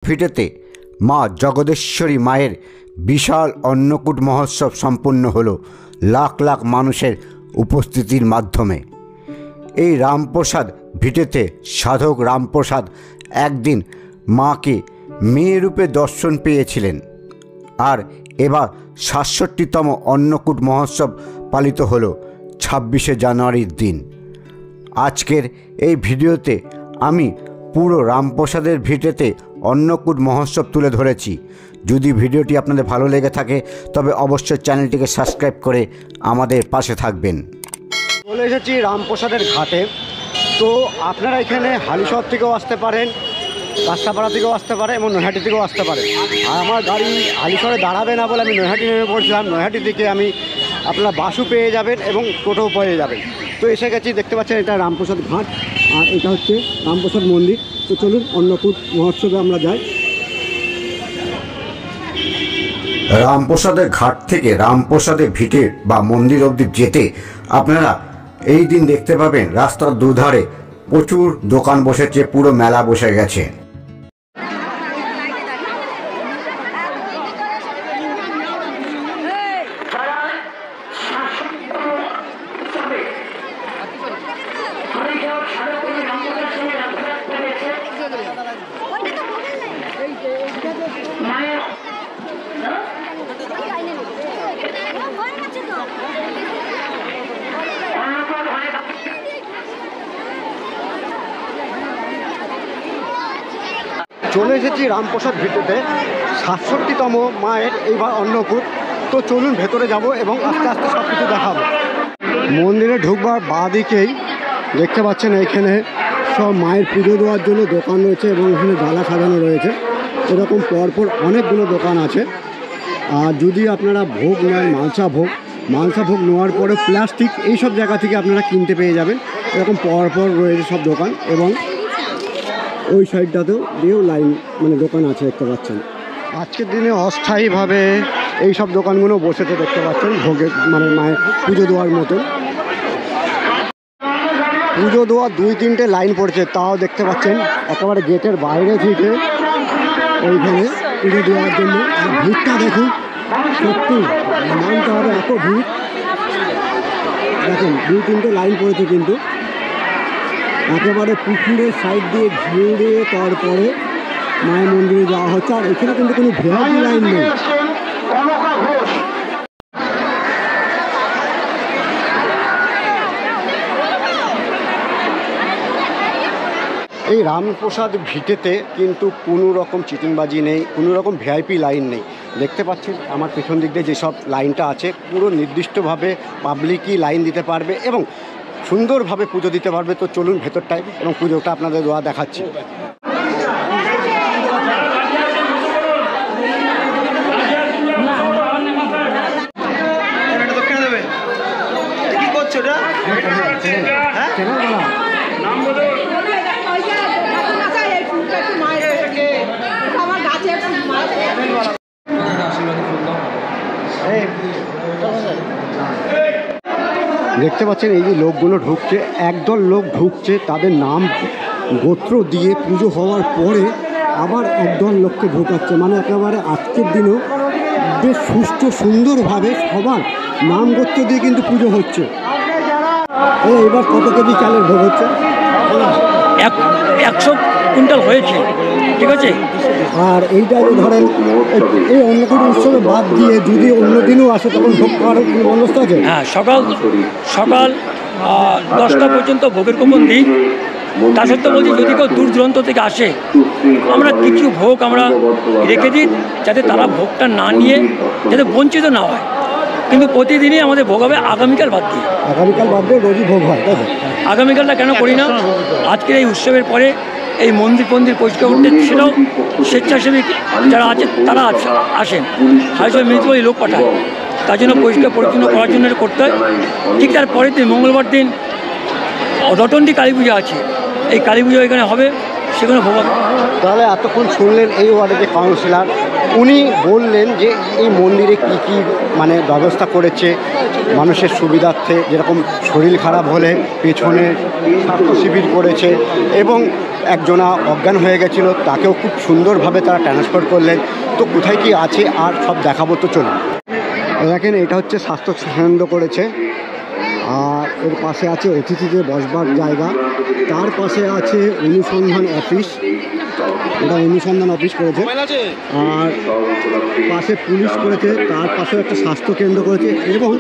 ভিটেতে মা জগদেশ্বরী মায়ের বিশাল অন্নকূট মহোৎসব সম্পন্ন হলো লাখ লাখ মানুষের উপস্থিতির মাধ্যমে। এই রামপ্রসাদ ভিটেতে সাধক রামপ্রসাদ একদিন মাকে মেয়ে রূপে দর্শন পেয়েছিলেন, আর এবার ৬৭তম অন্নকূট মহোৎসব পালিত হলো ২৬শে জানুয়ারির দিন। আজকের এই ভিডিওতে আমি পুরো রামপ্রসাদের ভিটেতে অন্নকূট মহোৎসব তুলে ধরেছি। যদি ভিডিওটি আপনাদের ভালো লেগে থাকে তবে অবশ্যই চ্যানেলটিকে সাবস্ক্রাইব করে আমাদের পাশে থাকবেন। চলে এসেছি রামপ্রসাদের ঘাটে। তো আপনারা এখানে হালিশহর থেকেও আসতে পারেন, কাস্তাপাড়া থেকেও আসতে পারে এবং নৈহাটি থেকেও আসতে পারে। আর আমার গাড়ি হালিশহরে দাঁড়াবে না বলে আমি নৈহাটি নেমে পড়ছিলাম। নৈহাটি থেকে আপনারা বাসও পেয়ে যাবেন এবং টোটোও পেয়ে যাবেন। তো এসে গেছি, দেখতে পাচ্ছেন এটা রামপ্রসাদ ঘাট আর এটা হচ্ছে রামপ্রসাদ মন্দির। তো চলুন অন্নকূট মহোৎসবে আমরা যাই। রামপ্রসাদের ঘাট থেকে রামপ্রসাদের ভিটে বা মন্দির অবধি যেতে আপনারা এই দিন দেখতে পাবেন রাস্তার দুধারে প্রচুর দোকান বসেছে, পুরো মেলা বসে গেছে। চলে এসেছি রামপ্রসাদ ভিটেতে ৬৭তম মায়ের এইবার অন্নকূট। তো চলুন ভেতরে যাব এবং আস্তে আস্তে সব কিছু দেখাবো। মন্দিরে ঢুকবার বাঁ দিকেই দেখতে পাচ্ছেন এখানে সব মায়ের পুজো দেওয়ার জন্য দোকান রয়েছে এবং এখানে ডালা সাজানো রয়েছে। এরকম পরপর অনেকগুলো দোকান আছে। আর যদি আপনারা ভোগ নেন, মালসা ভোগ নেওয়ার পরে প্লাস্টিক এইসব জায়গা থেকে আপনারা কিনতে পেয়ে যাবেন। এরকম পরপর রয়েছে সব দোকান এবং ওই সাইডটাতেও দিয়েও লাইন দোকান আছে দেখতে পাচ্ছেন। আজকের দিনে অস্থায়ীভাবে এই সব দোকানগুলো বসেছে দেখতে পাচ্ছেন, ভোগের মায়ের পুজো দেওয়ার মতন। পুজো দেওয়া ২-৩টে লাইন পড়েছে, তাও দেখতে পাচ্ছেন একেবারে গেটের বাইরে থেকে ওইখানে পুজো দেওয়ার জন্য। আর ভিড়টা দেখুন, সত্যি মানতে হবে এত ভিড়। দেখেন ২-৩টে লাইন পড়েছে, কিন্তু একেবারে পুকুরের সাইড দিয়ে ঘিরে তারপরে মায়ের মন্দিরে যাওয়া হচ্ছে। আর এখানে কিন্তু কোনো ভিআইপি লাইন নেই। এই রামপ্রসাদ ভিটেতে কিন্তু কোনো রকম চিটিংবাজি নেই, কোনো রকম ভিআইপি লাইন নেই। দেখতে পাচ্ছেন আমার পেছন দিক দিয়ে যেসব লাইনটা আছে, পুরো নির্দিষ্টভাবে পাবলিকই লাইন দিতে পারবে এবং সুন্দরভাবে পুজো দিতে পারবে। তো চলুন ভেতরটায় এবং পুজোটা আপনাদের দোয়া দেখাচ্ছি। দেখতে পাচ্ছেন এই যে লোকগুলো ঢুকছে, একদল লোক ঢুকছে, তাদের নাম গোত্র দিয়ে পুজো হওয়ার পরে আবার একদল লোককে ঢোকাচ্ছে। একেবারে আজকের দিনেও বেশ সুষ্ঠু সুন্দরভাবে সবার নাম গোত্র দিয়ে কিন্তু পুজো হচ্ছে। এবার কত কেজি চালের ভোগ হচ্ছে? 100 কুইন্টাল হয়েছে, ঠিক আছে। আর এইটা ধরেন এই অন্নকূট উৎসবে বাদ দিয়ে যদি অন্য দিনও আসে তখন ভোগ খাওয়ার বন্দোবস্ত আছে? হ্যাঁ, সকাল 10টা পর্যন্ত ভোগের কুপন দিই। তা সত্ত্বেও বলছি, যদি কেউ দূর দূরান্ত থেকে আসে আমরা কিছু ভোগ আমরা রেখে দিই, যাতে তারা ভোগটা না নিয়ে যাতে বঞ্চিত না হয়। কিন্তু প্রতিদিনই আমাদের ভোগ হবে আগামীকাল বাদ দিয়ে। আগামীকাল বাদ দিয়ে রোজই ভোগ হয়? আগামীকালটা কেন করি না, আজকের এই উৎসবের পরে এই মন্দির পরিষ্কার করতে, সেটাও স্বেচ্ছাসেবী যারা আছে তারা আসেন, হাইসব মিলিত এই লোক পাঠায়, তার জন্য পরিষ্কার পরিচ্ছন্ন করার জন্য করতে হয়। ঠিক তার পরের দিন মঙ্গলবার দিন রটন্ডি কালী পূজা আছে, এই কালী পুজো এখানে হবে, সেখানে ভোগ হবে। তাহলে এতক্ষণ শুনলেন এই ওয়ার্ডের যে কাউন্সিলর উনি বললেন যে এই মন্দিরে কি কি মানে ব্যবস্থা করেছে মানুষের সুবিধার্থে, যেরকম শরীর খারাপ হলে পেছনে স্বাস্থ্য শিবির করেছে এবং একজনা অজ্ঞান হয়ে গেছিল তাকেও খুব সুন্দরভাবে তারা ট্রান্সফার করলেন। তো কোথায় কি আছে আর সব দেখাবো, তো চলুন। দেখেন এটা হচ্ছে স্বাস্থ্য কেন্দ্র করেছে, আর এর পাশে আছে অতিথিদের বসবার জায়গা, তার পাশে আছে অনুসন্ধান অফিস, এটা অনুসন্ধান অফিস করেছে, আর পাশে পুলিশ করেছে, তার পাশেও একটা স্বাস্থ্য কেন্দ্র করেছে এবং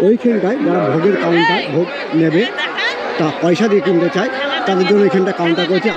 ওইখানটায় যারা ভোগের কাউন্টার ভোগ নেবে তা পয়সা দিয়ে কিনতে চায় তাদের জন্য এখানটা কাউন্টার করেছে।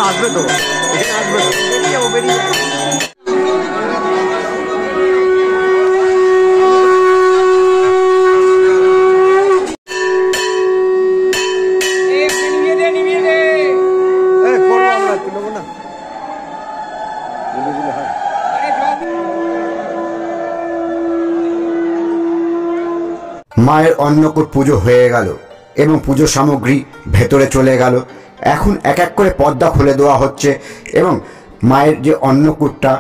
আসবে তো, এখানে আসবে তো, বেরিয়ে যাবো, বেরিয়ে যাবো। মায়ের অন্নকূট পুজো হয়ে গেল এবং পুজো সামগ্রী ভেতরে চলে গেল। এখন এক এক করে পর্দা খুলে দেওয়া হচ্ছে এবং মায়ের যে অন্নকূটটা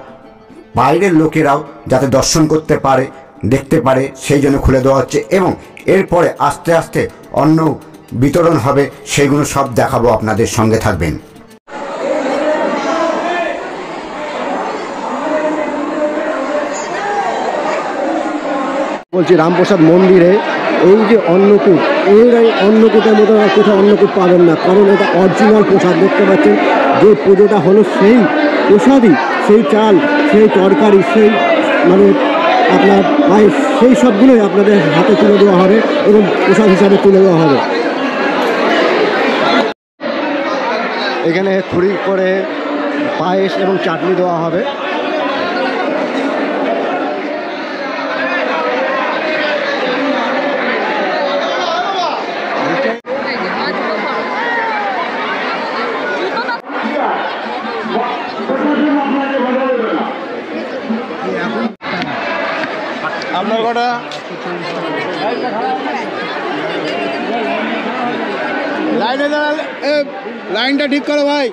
বাইরের লোকেরাও যাতে দর্শন করতে পারে, দেখতে পারে, সেই জন্য খুলে দেওয়া হচ্ছে এবং এরপরে আস্তে আস্তে অন্ন বিতরণ হবে। সেগুলো সব দেখাবো, আপনাদের সঙ্গে থাকবেন। বলছি রামপ্রসাদ মন্দিরে এই যে অন্নকূট, এই অন্নকূটের মতো আর কোথাও অন্নকূট পাবেন না, কারণ এটা অরিজিনাল প্রসাদ। দেখতে পাচ্ছেন যে পুজোটা হলো সেই প্রসাদই, সেই চাল, সেই তরকারি, সেই মানে আপনার পায়েস, সেই সবগুলোই আপনাদের হাতে তুলে দেওয়া হবে এবং প্রসাদ হিসাবে তুলে দেওয়া হবে। এখানে খুঁড়ি করে পায়েস এবং চাটনি দেওয়া হবে। আপনার কটা লাইনে দাঁড়ালে লাইনটা ঠিক করো ভাই।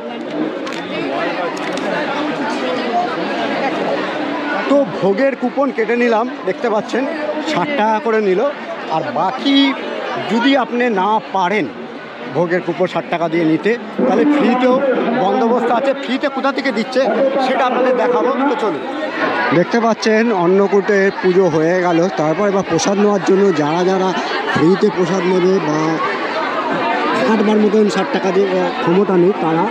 তো ভোগের কুপন কেটে নিলাম, দেখতে পাচ্ছেন 60 টাকা করে নিল। আর বাকি যদি আপনি না পারেন ভোগের কুপন 60 টাকা দিয়ে নিতে, তাহলে ফ্রিতেও বন্দোবস্ত আছে। ফ্রিতে কোথা থেকে দিচ্ছে সেটা আপনাদের দেখাবো, তো চলুন। দেখতে পাচ্ছেন অন্নকূটে পুজো হয়ে গেল, তারপর এবার প্রসাদ নেওয়ার জন্য যারা যারা ফ্রিতে প্রসাদ নেবে বা কাটবার মতন 60 টাকা দিয়ে ক্ষমতা নেই, তারা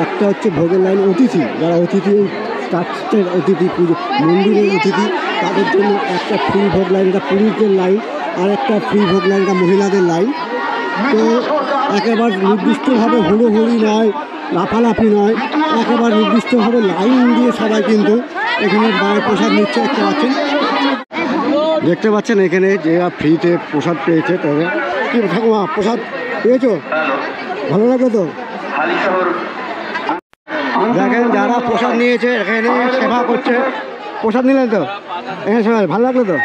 একটা হচ্ছে ভোগের লাইন অতিথি, যারা অতিথি ট্রাস্টের অতিথি, পুজো মন্দিরের অতিথি, তাদের জন্য একটা ফ্রি ভোগ লাইন, এটা পুরুষদের লাইন, আর একটা ফ্রি ভোগ লাইন, এটা মহিলাদের লাইন। তো একেবারে নির্দিষ্টভাবে হুড়োহুড়ি নয়, লাফালাফি নয়, একেবারে নির্দিষ্টভাবে লাইন দিয়ে সবাই কিন্তু এখানে মায়ের প্রসাদ নিচ্ছে। দেখতে পাচ্ছেন এখানে যে ফ্রিতে প্রসাদ পেয়েছে, তবে কি ঠাকুমা প্রসাদ পেয়েছো, ভালো লাগলো তো? দেখেন যারা প্রসাদ নিয়েছে এখানে সেবা করছে, প্রসাদ নিলেন তো এখানে সবাই, ভালো লাগলো তো?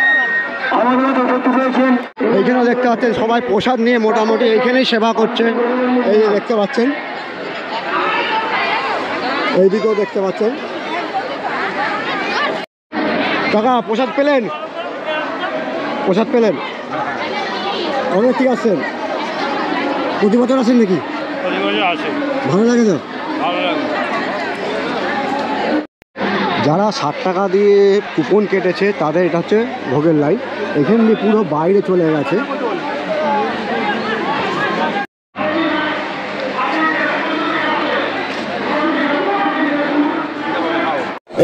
এইখানেও দেখতে পাচ্ছেন সবাই প্রসাদ নিয়ে মোটামুটি এইখানেই সেবা করছে। এই যে দেখতে পাচ্ছেন, এইদিকেও দেখতে পাচ্ছেন। কাকা প্রসাদ পেলেন? প্রসাদ পেলেন? অনেক ঠিক আসছেন? প্রতি বছর আসেন নাকি? ভালো লাগে তো? যারা 60 টাকা দিয়ে কুপন কেটেছে তাদের এটা হচ্ছে ভোগের লাইন, এখান দিয়ে পুরো বাইরে চলে গেছে।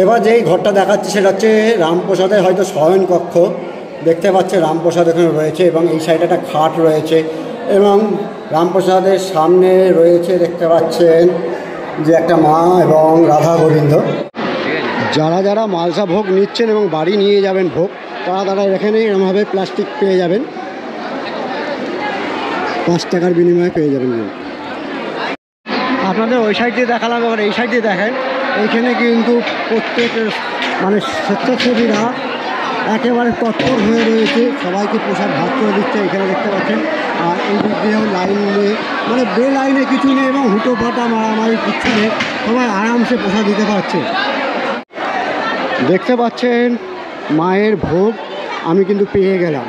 এবার যেই ঘরটা দেখাচ্ছে সেটা হচ্ছে রামপ্রসাদের হয়তো শয়ন কক্ষ। দেখতে পাচ্ছে রামপ্রসাদ এখানে রয়েছে এবং এই সাইডে একটা খাট রয়েছে এবং রামপ্রসাদের সামনে রয়েছে দেখতে পাচ্ছেন যে একটা মা এবং রাধা গোবিন্দ। যারা যারা মালসা ভোগ নিচ্ছেন এবং বাড়ি নিয়ে যাবেন ভোগ, তারা এখানে এরকমভাবে প্লাস্টিক পেয়ে যাবেন, 5 টাকার বিনিময়ে পেয়ে যাবেন। আপনাদের ওই সাইড দিয়ে দেখালাম, এবার এই সাইড দিয়ে দেখেন। এইখানে কিন্তু প্রত্যেক মানে স্বেচ্ছাসেবীরা একেবারে তৎপর হয়ে রয়েছে, সবাইকে প্রসাদ ভাগ করে দিচ্ছে এখানে দেখতে পাচ্ছেন। আর এই দিক দিয়েও লাইন নেই, মানে লাইনে কিছু নেই এবং হুটো ফাটা মারামারি কিছু নেই, সবাই আরামসে প্রসাদ দিতে পারছে। দেখতে পাচ্ছেন মায়ের ভোগ আমি কিন্তু পেয়ে গেলাম।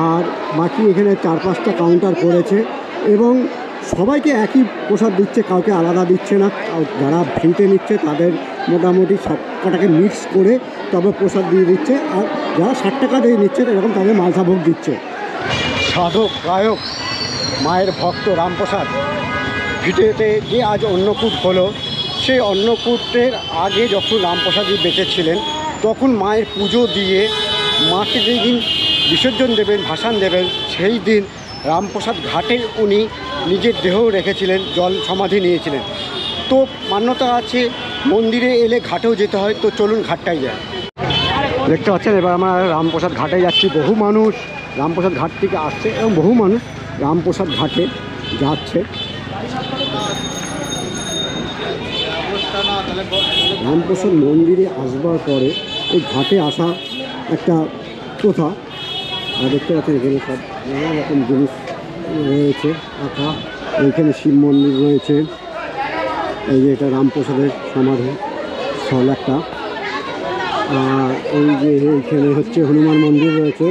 আর বাকি এখানে 4-5টা কাউন্টার করেছে এবং সবাইকে একই প্রসাদ দিচ্ছে, কাউকে আলাদা দিচ্ছে না। যারা ফ্রিতে নিচ্ছে তাদের মোটামুটি সব কটাকে মিক্স করে তবে প্রসাদ দিয়ে দিচ্ছে, আর যারা 60 টাকা দিয়ে নিচ্ছে এরকম তাদের মালসা ভোগ দিচ্ছে। সাধক গায়ক মায়ের ভক্ত রামপ্রসাদ ভিটেতে যে আজ অন্নকূট হলো, সেই অন্নকূটের আগে যখন রামপ্রসাদজি বেঁচে ছিলেন তখন মায়ের পুজো দিয়ে মাকে যেই দিন বিসর্জন দেবেন, ভাসান দেবেন, সেই দিন রামপ্রসাদ ঘাটে উনি নিজের দেহ রেখেছিলেন, জল সমাধি নিয়েছিলেন। তো মান্যতা আছে মন্দিরে এলে ঘাটেও যেতে হয়, তো চলুন ঘাটটাই যায়। দেখতে পাচ্ছেন এবার আমরা রামপ্রসাদ ঘাটে যাচ্ছি। বহু মানুষ রামপ্রসাদ ঘাট থেকে আসছে এবং বহু মানুষ রামপ্রসাদ ঘাটে যাচ্ছে। রামপ্রসাদ মন্দিরে আসবার পরে এই ঘাটে আসা একটা প্রথা। আর দেখতে পাচ্ছেন এখানে সব নানা রকম জিনিস রয়েছে আঁকা। এইখানে শিব মন্দির রয়েছে, এই যে এটা রামপ্রসাদের সমাধি স্থল একটা। আর এই যে এইখানে হচ্ছে হনুমান মন্দির রয়েছে।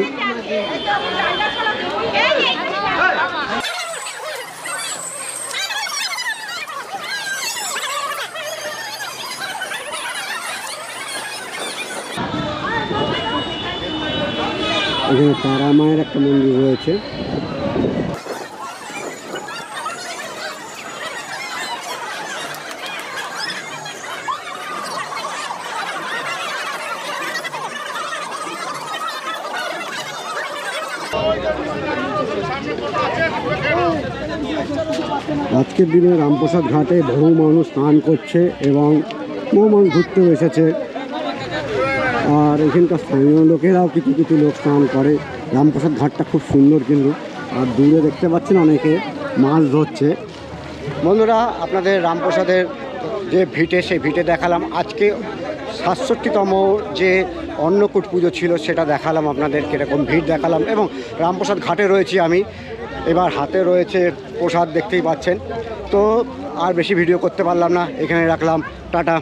এখানে তারা মায়ের একটা মন্দির রয়েছে। আজকের দিনে রামপ্রসাদ ঘাটে বহু মানুষ স্নান করছে এবং বহু মানুষ ঘুরতেও এসেছে। আর এখানকার স্থানীয় লোকেরাও কিছু কিছু লোক স্নান করে। রামপ্রসাদ ঘাটটা খুব সুন্দর কিন্তু। আর দূরে দেখতে পাচ্ছেন অনেকে মাছ ধরছে। বন্ধুরা, আপনাদের রামপ্রসাদের যে ভিটে, সেই ভিটে দেখালাম। আজকে ৬৭তম যে অন্নকূট পুজো ছিল সেটা দেখালাম আপনাদের, কীরকম ভিড় দেখালাম। এবং রামপ্রসাদ ঘাটে রয়েছি আমি, এবার হাতে রয়েছে প্রসাদ দেখতেই পাচ্ছেন। তো আর বেশি ভিডিও করতে পারলাম না, এখানে রাখলাম। টাটা।